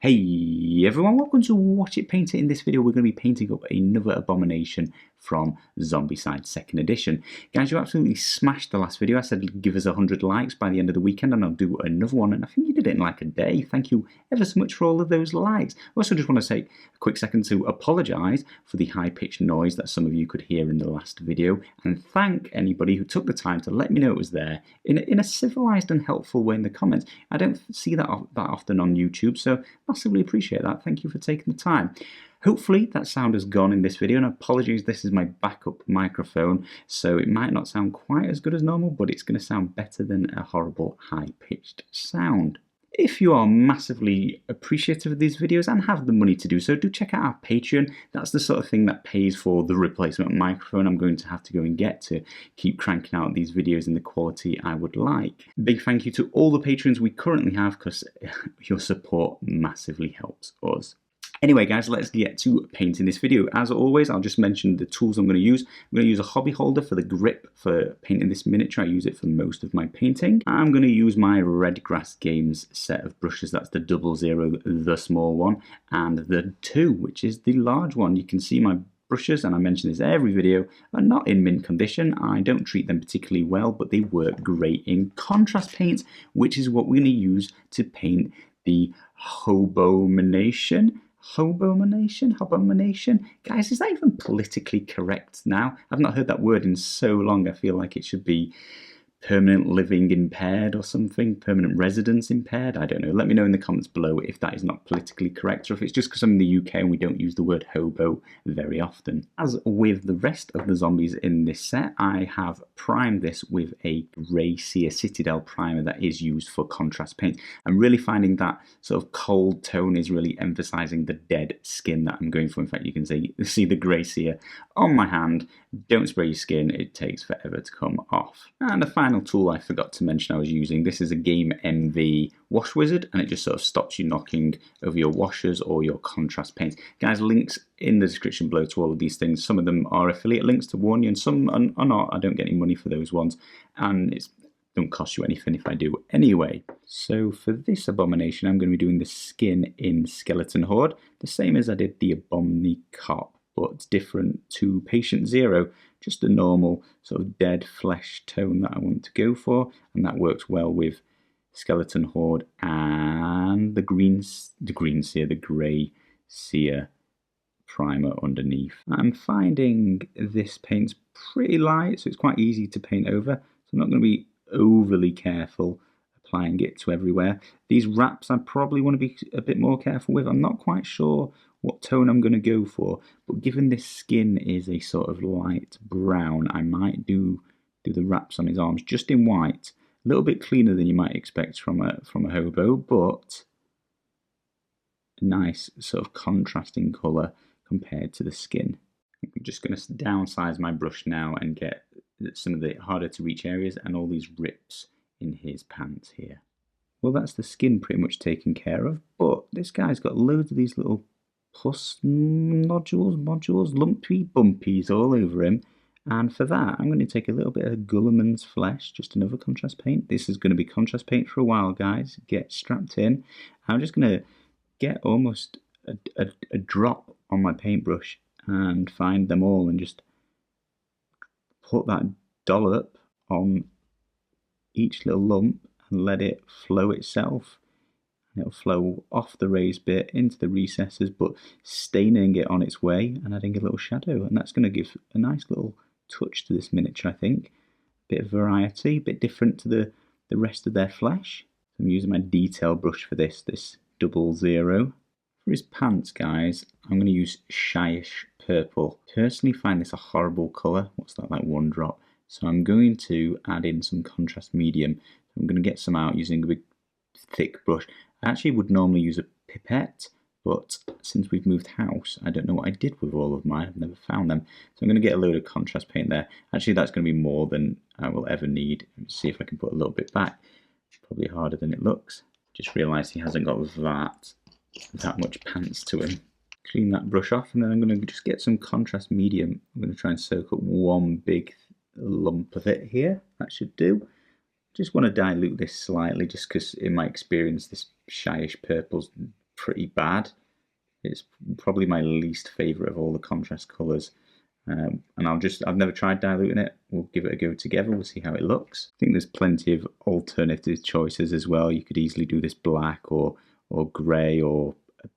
Hey everyone, welcome to Watch It Paint It. In this video we're going to be painting up another Abomination from Zombicide 2nd edition. Guys, you absolutely smashed the last video. I said give us 100 likes by the end of the weekend and I'll do another one, and I think you did it in like a day. Thank you ever so much for all of those likes. I also just want to take a quick second to apologise for the high-pitched noise that some of you could hear in the last video, and thank anybody who took the time to let me know it was there in a civilised and helpful way in the comments. I don't see that often on YouTube, so massively appreciate that. Thank you for taking the time. Hopefully that sound has gone in this video, and apologies, this is my backup microphone, so it might not sound quite as good as normal, but it's going to sound better than a horrible high-pitched sound. If you are massively appreciative of these videos and have the money to do so, do check out our Patreon. That's the sort of thing that pays for the replacement microphone I'm going to have to go and get to keep cranking out these videos in the quality I would like. Big thank you to all the patrons we currently have, because your support massively helps us. Anyway guys, let's get to painting this video. As always, I'll just mention the tools I'm going to use. I'm going to use a hobby holder for the grip for painting this miniature. I use it for most of my painting. I'm going to use my Red Grass Games set of brushes. That's the 00, the small one, and the 2, which is the large one. You can see my brushes, and I mention this every video, are not in mint condition. I don't treat them particularly well, but they work great in contrast paints, which is what we're going to use to paint the Hobomination. Hobomination? Guys, is that even politically correct now? I've not heard that word in so long. I feel like it should be permanent living impaired or something, permanent residence impaired. I don't know. Let me know in the comments below if that is not politically correct, or if it's just because I'm in the UK and we don't use the word hobo very often. As with the rest of the zombies in this set, I have primed this with a Grey CITADEL primer that is used for contrast paint. I'm really finding that sort of cold tone is really emphasising the dead skin that I'm going for. In fact, you can see the grey sear on my hand. Don't spray your skin, it takes forever to come off. And the final tool I forgot to mention I was using, this is a Game MV wash wizard, and it just sort of stops you knocking over your washes or your contrast paints. Guys, links in the description below to all of these things. Some of them are affiliate links to warn you, and some are not. I don't get any money for those ones, and it don't cost you anything if I do anyway. So for this Abomination, I'm going to be doing the skin in Skeleton Horde, the same as I did the Abomination cop, but different to Patient Zero, just a normal sort of dead flesh tone that I want to go for, and that works well with Skeleton Horde and the grey sear primer underneath. I'm finding this paint's pretty light, so it's quite easy to paint over, so I'm not going to be overly careful applying it to everywhere. These wraps I probably want to be a bit more careful with. I'm not quite sure what tone I'm going to go for, but given this skin is a sort of light brown, I might do the wraps on his arms just in white. A little bit cleaner than you might expect from a hobo, but a nice sort of contrasting colour compared to the skin. I'm just going to downsize my brush now and get some of the harder to reach areas and all these rips in his pants here. Well, that's the skin pretty much taken care of, but this guy's got loads of these little pus modules, lumpy bumpies all over him, and for that I'm going to take a little bit of GUILLIMAN's flesh, just another contrast paint. This is going to be contrast paint for a while, guys. Get strapped in. I'm just going to get almost a drop on my paintbrush and find them all and just put that dollop on each little lump and let it flow itself. And it'll flow off the raised bit into the recesses, but staining it on its way and adding a little shadow, and that's going to give a nice little touch to this miniature, I think. A bit of variety, a bit different to the rest of their flesh. I'm using my detail brush for this 00. For his pants, guys, I'm going to use SHYISH purple. Personally find this a horrible colour. What's that, like 1 drop? So I'm going to add in some contrast medium. I'm going to get some out using a big thick brush. I actually would normally use a pipette, but since we've moved house, I don't know what I did with all of mine. I've never found them. So I'm going to get a load of contrast paint there. Actually, that's going to be more than I will ever need. Let's see if I can put a little bit back. Probably harder than it looks. Just realised he hasn't got that much pants to him. Clean that brush off, and then I'm going to just get some contrast medium. I'm going to try and soak up one big lump of it here. That should do. Just want to dilute this slightly, just because in my experience this SHYISH purple's pretty bad. It's probably my least favourite of all the contrast colours. And I've never tried diluting it. We'll give it a go together. We'll see how it looks. I think there's plenty of alternative choices as well. You could easily do this black or grey or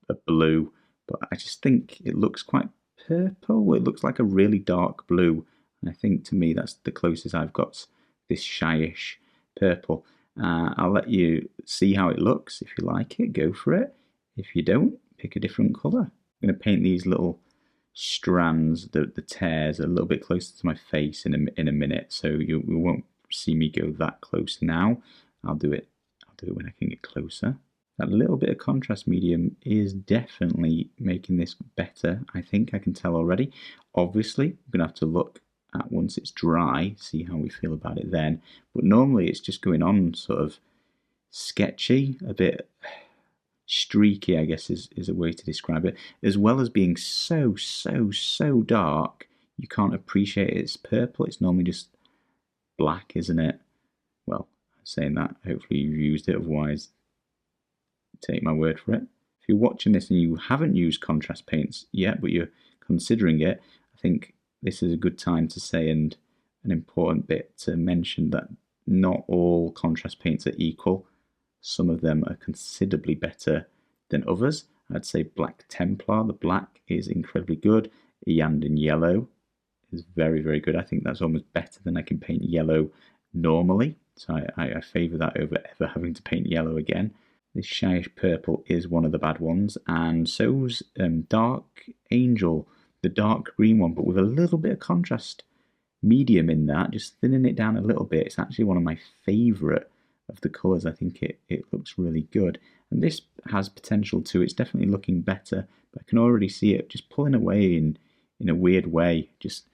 a blue. But I just think it looks quite purple. It looks like a really dark blue. And I think to me that's the closest I've got to this SHYISH purple. I'll let you see how it looks. If you like it, go for it. If you don't, pick a different colour. I'm going to paint these little strands, the tears, a little bit closer to my face in a minute, so you won't see me go that close now. I'll do it when I can get closer. That little bit of contrast medium is definitely making this better. I think I can tell already. Obviously, I'm gonna have to look at once it's dry, see how we feel about it then. But normally it's just going on sort of sketchy, a bit streaky, I guess is a way to describe it, as well as being so dark you can't appreciate it's purple. It's normally just black, isn't it? Well, saying that, hopefully you've used it, otherwise take my word for it. If you're watching this and you haven't used contrast paints yet, but you're considering it, I think this is a good time to say, and an important bit to mention, that not all contrast paints are equal. Some of them are considerably better than others. I'd say Black Templar, the black, is incredibly good. Iyanden Yellow is very good. I think that's almost better than I can paint yellow normally. So I favour that over ever having to paint yellow again. This SHYISH Purple is one of the bad ones, and so's Dark Angel, the dark green one, but with a little bit of contrast medium in that, just thinning it down a little bit. It's actually one of my favourite of the colours. I think it looks really good, and this has potential too. It's definitely looking better, but I can already see it just pulling away in a weird way, just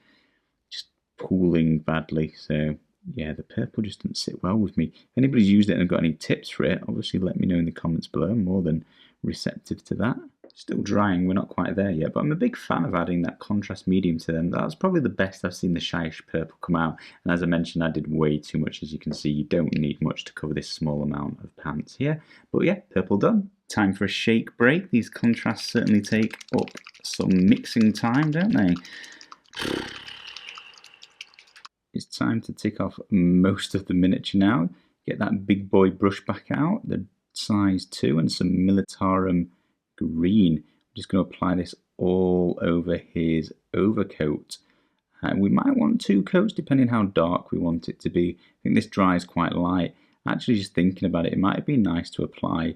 pooling badly. So yeah, the purple just doesn't sit well with me. If anybody's used it and got any tips for it, obviously let me know in the comments below. I'm more than receptive to that. Still drying, we're not quite there yet, but I'm a big fan of adding that contrast medium to them. That's probably the best I've seen the SHYISH Purple come out, and as I mentioned, I did way too much. As you can see, you don't need much to cover this small amount of pants here. But yeah, purple done. Time for a shake break. These contrasts certainly take up some mixing time, don't they? It's time to tick off most of the miniature now. Get that big boy brush back out, the size 2, and some Militarum green. I'm just going to apply this all over his overcoat. We might want 2 coats depending how dark we want it to be. I think this dries quite light. Actually, just thinking about it, it might be nice to apply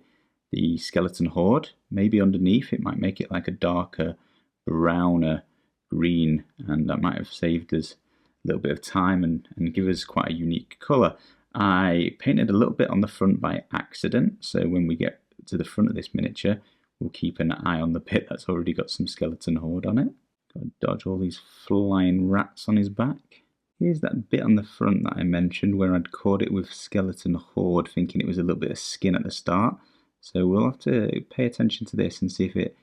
the skeleton horde maybe underneath. It might make it like a darker, browner green, and that might have saved us a little bit of time and give us quite a unique colour. I painted a little bit on the front by accident, so when we get to the front of this miniature, we'll keep an eye on the bit that's already got some skeleton horde on it. Got to dodge all these flying rats on his back. Here's that bit on the front that I mentioned where I'd caught it with skeleton horde, thinking it was a little bit of skin at the start. So we'll have to pay attention to this and see if it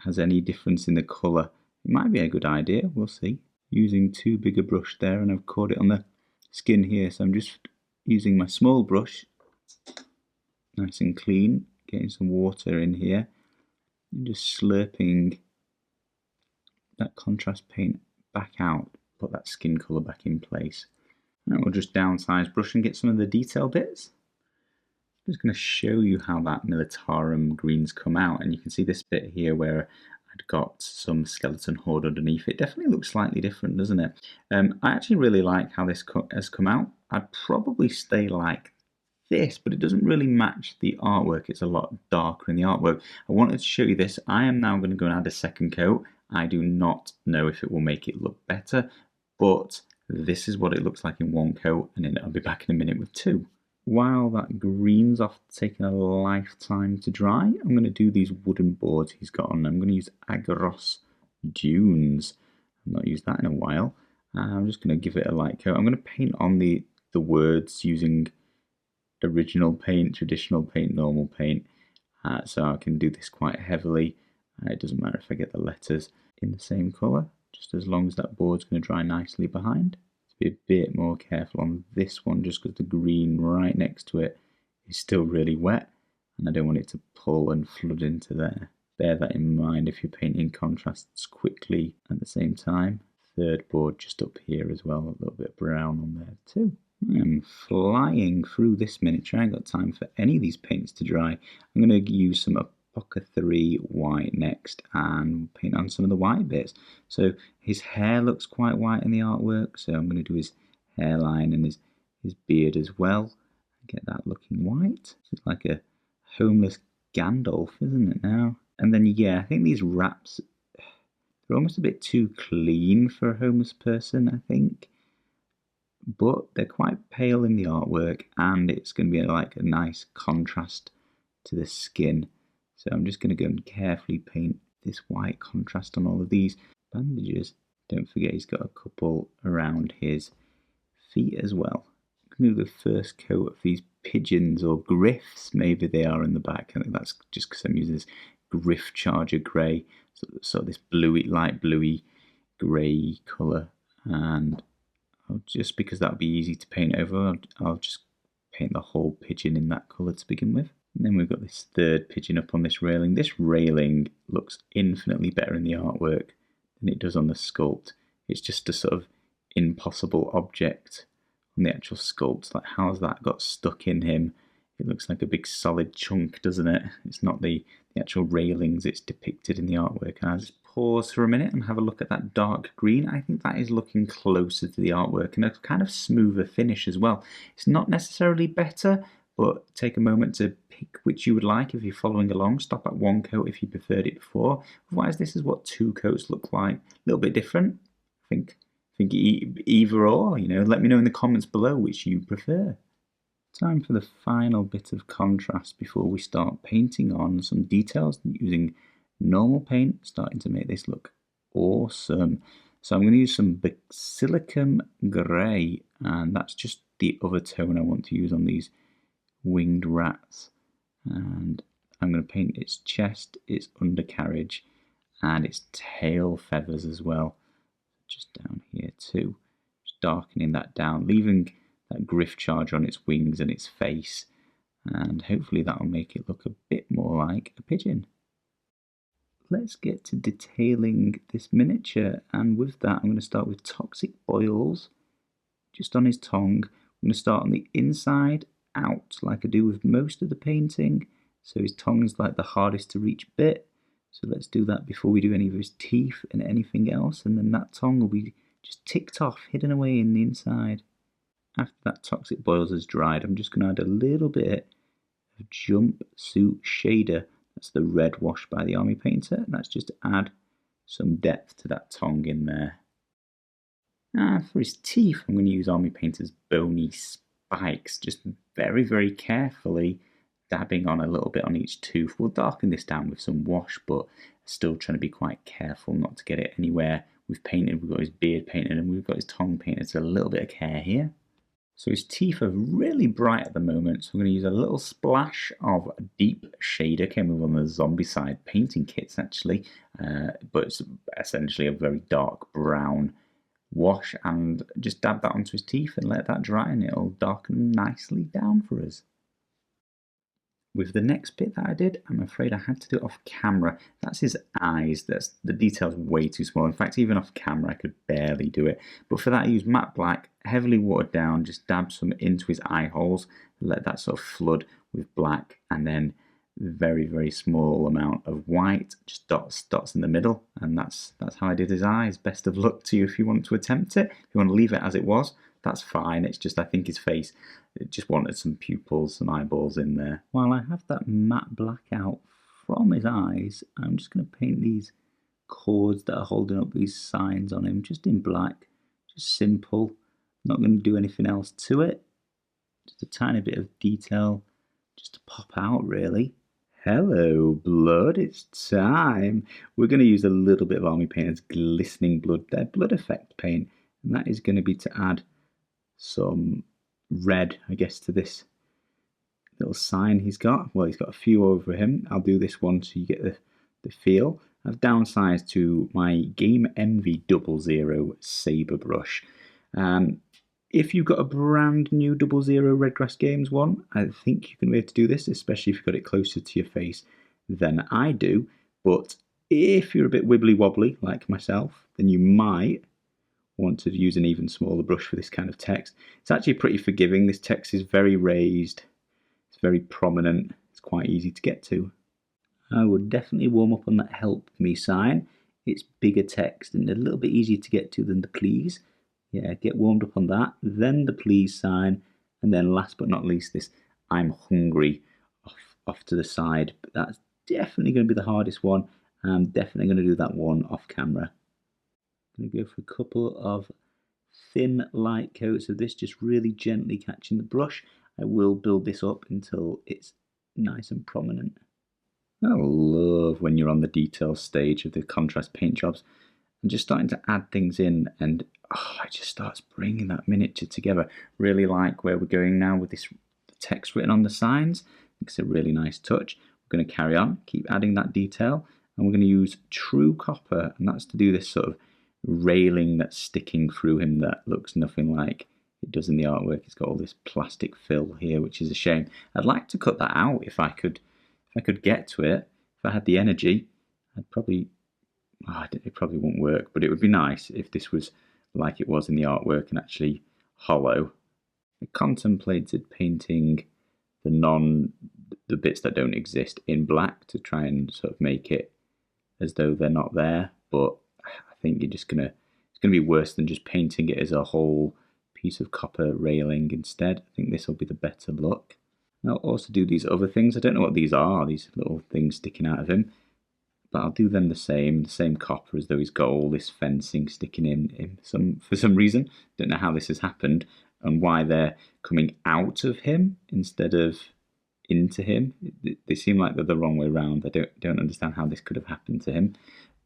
has any difference in the colour. It might be a good idea, we'll see. Using too big a brush there, and I've caught it on the skin here, so I'm just using my small brush, nice and clean, getting some water in here, and just slurping that contrast paint back out, put that skin colour back in place. And we'll just downsize brush and get some of the detail bits. I'm just going to show you how that Militarum greens come out, and you can see this bit here where I'd got some skeleton horde underneath. It definitely looks slightly different, doesn't it? I actually really like how this has come out. I'd probably stay like this, but it doesn't really match the artwork. It's a lot darker in the artwork. I wanted to show you this. I am now going to go and add a second coat. I do not know if it will make it look better, but this is what it looks like in 1 coat, and then I'll be back in a minute with 2. While that green's off taking a lifetime to dry, I'm going to do these wooden boards he's got on. I'm going to use AGGAROS Dunes. I've not used that in a while. I'm just going to give it a light coat. I'm going to paint on the words using original paint, traditional paint, normal paint. So I can do this quite heavily. It doesn't matter if I get the letters in the same colour, just as long as that board's going to dry nicely behind. Be a bit more careful on this one just because the green right next to it is still really wet. and I don't want it to pull and flood into there. Bear that in mind if you're painting contrasts quickly at the same time. Third board just up here as well, a little bit of brown on there too. I'm flying through this miniature. I ain't got time for any of these paints to dry. I'm going to use some Apothecary white next and paint on some of the white bits. So his hair looks quite white in the artwork, so I'm going to do his hairline and his beard as well. Get that looking white. It's like a homeless Gandalf, isn't it now? And then, yeah, I think these wraps, they're almost a bit too clean for a homeless person, I think. But they're quite pale in the artwork, and it's going to be like a nice contrast to the skin. So I'm just going to go and carefully paint this white contrast on all of these bandages. Don't forget he's got a couple around his feet as well. I'm going to do the first coat of these pigeons or griffs, maybe they are in the back. I think that's just because I'm using this GRYPH-CHARGER grey, so this bluey, light bluey grey colour, and just because that would be easy to paint over, I'll just paint the whole pigeon in that colour to begin with. And then we've got this third pigeon up on this railing. This railing looks infinitely better in the artwork than it does on the sculpt. It's just a sort of impossible object on the actual sculpt. Like, how's that got stuck in him? It looks like a big solid chunk, doesn't it? It's not the actual railings it's depicted in the artwork as. Just pause for a minute and have a look at that dark green. I think that is looking closer to the artwork and a kind of smoother finish as well. It's not necessarily better, but take a moment to pick which you would like if you're following along. Stop at one coat if you preferred it before. Otherwise, this is what two coats look like. A little bit different. I think either or, you know, let me know in the comments below which you prefer. Time for the final bit of contrast before we start painting on some details using normal paint, starting to make this look awesome. So I'm going to use some Basilicum grey, and that's just the other tone I want to use on these winged rats. And I'm going to paint its chest, its undercarriage, and its tail feathers as well. Just down here too. Just darkening that down, leaving that GRYPH-CHARGER on its wings and its face, and hopefully that will make it look a bit more like a pigeon. Let's get to detailing this miniature, and with that I'm going to start with toxic oils just on his tongue. I'm going to start on the inside out like I do with most of the painting, so his tongue's like the hardest to reach bit, so let's do that before we do any of his teeth and anything else, and then that tongue will be just ticked off, hidden away in the inside. After that toxic boils has dried, I'm just going to add a little bit of Jumpsuit shader. That's the red wash by the Army Painter, and that's just to add some depth to that tongue in there. For his teeth, I'm going to use Army Painter's Boney spikes, just very, very carefully dabbing on a little bit on each tooth. We'll darken this down with some wash, but still trying to be quite careful not to get it anywhere we've painted. We've got his beard painted and we've got his tongue painted, so a little bit of care here. So his teeth are really bright at the moment, so I'm going to use a little splash of deep shader. Came with one of the Zombicide painting kits actually, but it's essentially a very dark brown wash, and just dab that onto his teeth and let that dry and it'll darken nicely down for us. With the next bit that I did, I'm afraid I had to do it off camera. That's his eyes. The detail's way too small. In fact, even off camera, I could barely do it. But for that, I used matte black, heavily watered down, just dab some into his eye holes, let that sort of flood with black, and then very, very small amount of white, just dots in the middle, and that's how I did his eyes. Best of luck to you if you want to attempt it. If you want to leave it as it was, that's fine. It's just I think his face, it just wanted some pupils, some eyeballs in there. While I have that matte black out from his eyes, I'm just going to paint these cords that are holding up these signs on him just in black, just simple. Not going to do anything else to it, just a tiny bit of detail just to pop out really. Hello blood, it's time. We're going to use a little bit of Army Painter's Glistening Blood, their blood effect paint, and that is going to be to add some red, I guess, to this little sign he's got. Well, he's got a few over him. I'll do this one so you get the feel. I've downsized to my Game Envy 00 saber brush. If you've got a brand new 00 Redgrass Games one, I think you can be able to do this, especially if you've got it closer to your face than I do. But if you're a bit wibbly wobbly like myself, then you might want to use an even smaller brush for this kind of text. It's actually pretty forgiving. This text is very raised, it's very prominent, it's quite easy to get to. I would definitely warm up on that help me sign. It's bigger text and a little bit easier to get to than the please. Yeah, get warmed up on that, then the please sign, and then last but not least this I'm hungry off to the side. But that's definitely going to be the hardest one. I'm definitely going to do that one off camera. I'm going to go for a couple of thin light coats of this, just really gently catching the brush. I will build this up until it's nice and prominent. I love when you're on the detail stage of the contrast paint jobs and just starting to add things in, and it just starts bringing that miniature together. Really like where we're going now with this text written on the signs. It's a really nice touch. We're going to carry on, keep adding that detail, and we're going to use true copper, and that's to do this sort of railing that's sticking through him that looks nothing like it does in the artwork. It's got all this plastic fill here, which is a shame. I'd like to cut that out if I could get to it. If I had the energy, I'd probably, it probably won't work, but it would be nice if this was like it was in the artwork and actually hollow. I contemplated painting the bits that don't exist in black to try and sort of make it as though they're not there, but I think it's gonna be worse than just painting it as a whole piece of copper railing instead. I think this will be the better look. I'll also do these other things. I don't know what these are, these little things sticking out of him, but I'll do them the same copper, as though he's got all this fencing sticking in for some reason. Don't know how this has happened and why they're coming out of him instead of into him. They seem like they're the wrong way around. I don't understand how this could have happened to him,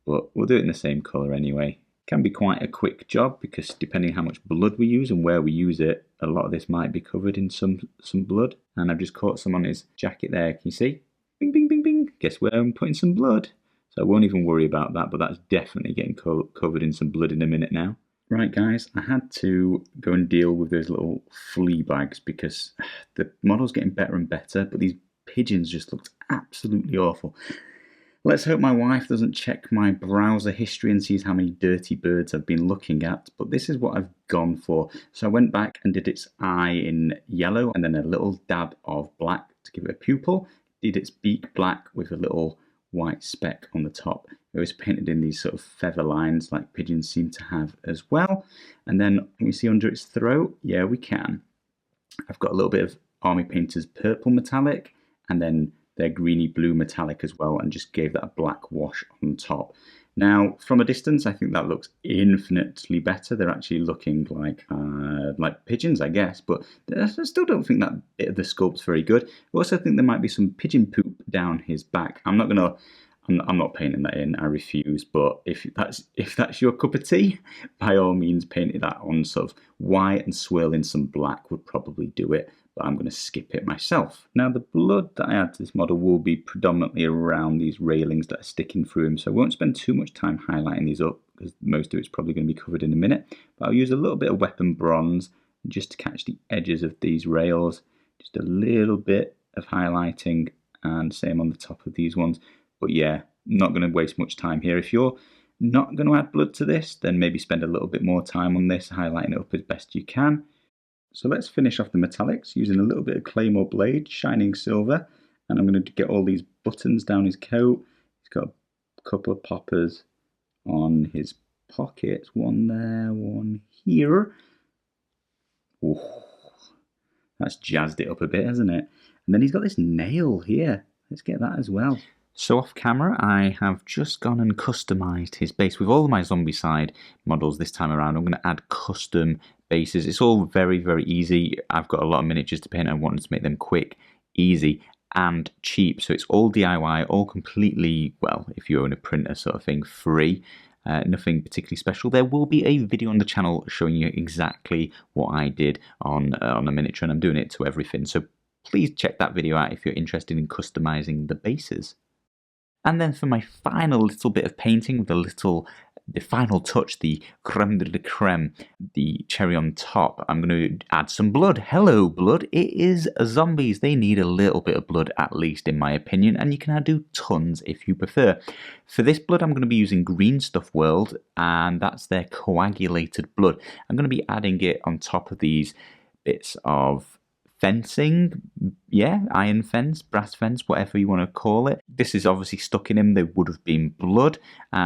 but we'll do it in the same colour anyway. Can be quite a quick job because depending how much blood we use and where we use it, a lot of this might be covered in some blood. And I've just caught some on his jacket there. Can you see? Bing, bing, bing, bing. Guess where I'm putting some blood. So I won't even worry about that, but that's definitely getting covered in some blood in a minute now. Right guys, I had to go and deal with those little flea bags because the model's getting better and better, but these pigeons just looked absolutely awful. Let's hope my wife doesn't check my browser history and sees how many dirty birds I've been looking at, but this is what I've gone for. So I went back and did its eye in yellow and then a little dab of black to give it a pupil. Did its beak black with a little white speck on the top. It was painted in these sort of feather lines like pigeons seem to have as well. And then can we see under its throat? Yeah, we can. I've got a little bit of Army Painter's purple metallic and then their greeny blue metallic as well, and just gave that a black wash on top. Now, from a distance, I think that looks infinitely better. They're actually looking like pigeons, I guess, but I still don't think that bit of the sculpt's very good. I also think there might be some pigeon poop down his back. I'm not painting that in, I refuse, but if that's your cup of tea, by all means paint that on sort of white and swirl in some black would probably do it, but I'm going to skip it myself. Now the blood that I add to this model will be predominantly around these railings that are sticking through him, so I won't spend too much time highlighting these up because most of it's probably going to be covered in a minute, but I'll use a little bit of weapon bronze just to catch the edges of these rails, just a little bit of highlighting, and same on the top of these ones. But yeah, not going to waste much time here. If you're not going to add blood to this, then maybe spend a little bit more time on this, highlighting it up as best you can. So let's finish off the metallics using a little bit of Claymore blade, shining silver, and I'm going to get all these buttons down his coat. He's got a couple of poppers on his pockets, one there, one here. Oh, that's jazzed it up a bit, hasn't it? And then he's got this nail here. Let's get that as well. So off camera, I have just gone and customised his base. With all of my Zombicide models this time around, I'm going to add custom bases. It's all very, very easy. I've got a lot of miniatures to paint. I wanted to make them quick, easy, and cheap. So it's all DIY, all completely, well, if you own a printer sort of thing, free. Nothing particularly special. There will be a video on the channel showing you exactly what I did on a miniature, and I'm doing it to everything. So please check that video out if you're interested in customising the bases. And then for my final little bit of painting with the final touch, the creme de la creme, the cherry on top, I'm going to add some blood. Hello, blood. It is zombies. They need a little bit of blood, at least in my opinion, and you can do tons if you prefer. For this blood, I'm going to be using Green Stuff World, and that's their coagulated blood. I'm going to be adding it on top of these bits of fencing, yeah, iron fence, brass fence, whatever you want to call it. This is obviously stuck in him. There would have been blood.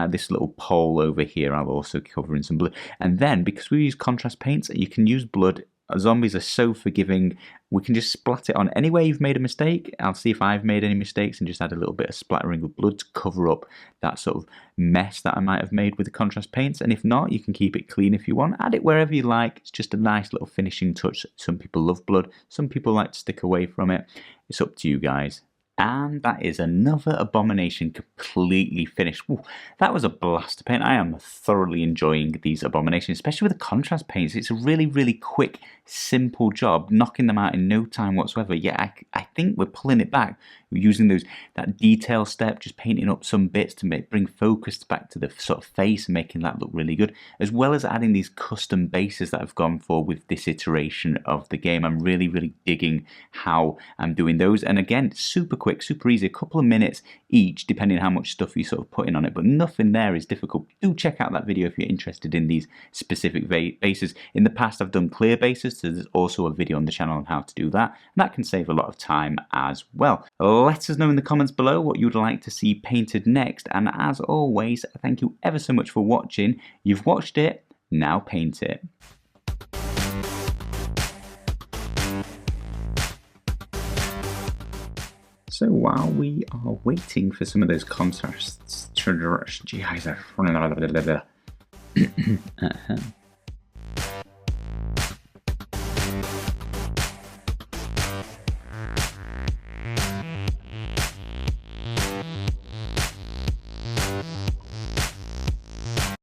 This little pole over here, I'll also cover in some blood. And then, because we use contrast paints, you can use blood. Zombies are so forgiving. We can just splat it on anywhere you've made a mistake. I'll see if I've made any mistakes and just add a little bit of splattering of blood to cover up that sort of mess that I might have made with the contrast paints. And if not, you can keep it clean if you want. Add it wherever you like. It's just a nice little finishing touch. Some people love blood. Some people like to stick away from it. It's up to you guys. And that is another Abomination completely finished. Ooh, that was a blast to paint. I am thoroughly enjoying these Abominations, especially with the contrast paints. It's a really, really quick, simple job, knocking them out in no time whatsoever. Yeah, I think we're pulling it back. We're using that detail step, just painting up some bits to bring focus back to the sort of face and making that look really good, as well as adding these custom bases that I've gone for with this iteration of the game. I'm really, really digging how I'm doing those. And again, super quick, super easy, a couple of minutes each, depending on how much stuff you sort of put in on it, but nothing there is difficult. Do check out that video if you're interested in these specific bases. In the past, I've done clear bases, so there's also a video on the channel on how to do that, and that can save a lot of time as well. Let us know in the comments below what you'd like to see painted next, and as always, thank you ever so much for watching. You've watched it, now paint it. So while we are waiting for some of those contrasts,